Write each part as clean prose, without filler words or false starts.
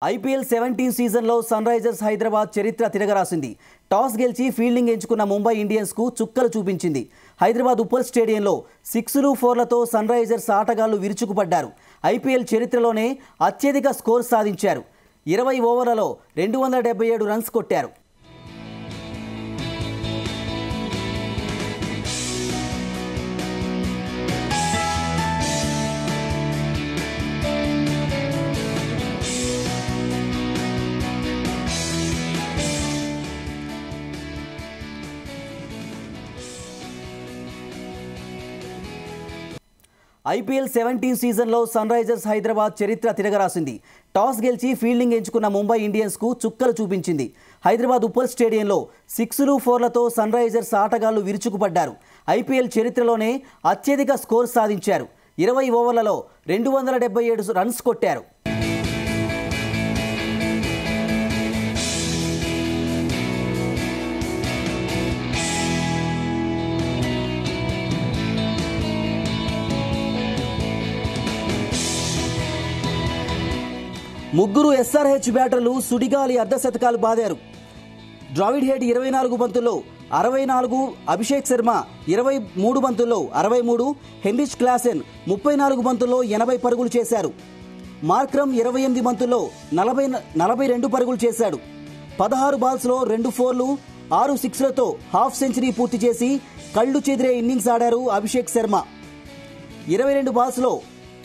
IPL 17 సీజన్లో sun Risers Hyderabad చరిత్ర తిరగరాసింది. Toss గెలిచి ఫీల్డింగ్ ఎంచుకున్న ముంబై ఇండియన్స్కు చుక్కలు చూపించింది. హైదరాబాద్ ఉప్పల్ స్టేడియంలో 6లు 4లతో సన్ రైజర్స్ ఆటగాళ్లు విరుచుకుపడ్డారు. ఐపీఎల్ చరిత్రలోనే అత్యధిక స్కోర్ సాధించారు. 20 ఓవర్లలో 277 రన్స్ కొట్టారు. ఐపీఎల్ 17 సీజన్లో సన్ రైజర్స్ హైదరాబాద్ చరిత్ర తిరగరాసింది. టాస్ గెలిచి ఫీల్డింగ్ ఎంచుకున్న ముంబై ఇండియన్స్కు చుక్కలు చూపించింది. హైదరాబాద్ ఉప్పల్ స్టేడియంలో 6లు 4లతో సన్ రైజర్స్ ఆటగాళ్లు విరుచుకుపడ్డారు. ఐపీఎల్ చరిత్రలోనే అత్యధిక స్కోర్ సాధించారు. 20 ఓవర్లలో 277 రన్స్ కొట్టారు. ముగ్గురు ఎస్ఆర్హెచ్ బ్యాటర్లు సుడిగాలి అర్ధశతకాలు బాదారు. ద్రావిడ్ హెడ్ 24 బంతుల్లో 64, అభిషేక్ శర్మ 23 బంతుల్లో 63, హెన్రిచ్ క్లాసెన్ 34 బంతుల్లో 80 పరుగులు చేశారు. మార్క్రమ్ 28 బంతుల్లో 42 పరుగులు చేశాడు. 16 బాల్స్లో 2 4లు 6 6లతో హాఫ్ సెంచరీ పూర్తి చేసి కళ్లు చెదిరే ఇన్నింగ్స్ ఆడారు అభిషేక్ శర్మ. 22 బాల్స్లో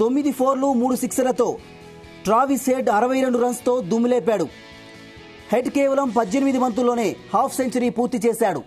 9 4లు 3 6లతో ట్రావిస్ హెడ్ 62 రన్స్తో దుమ్ములేపాడు. హెడ్ కేవలం 18 బంతుల్లోనే హాఫ్ సెంచరీ పూర్తి చేశాడు.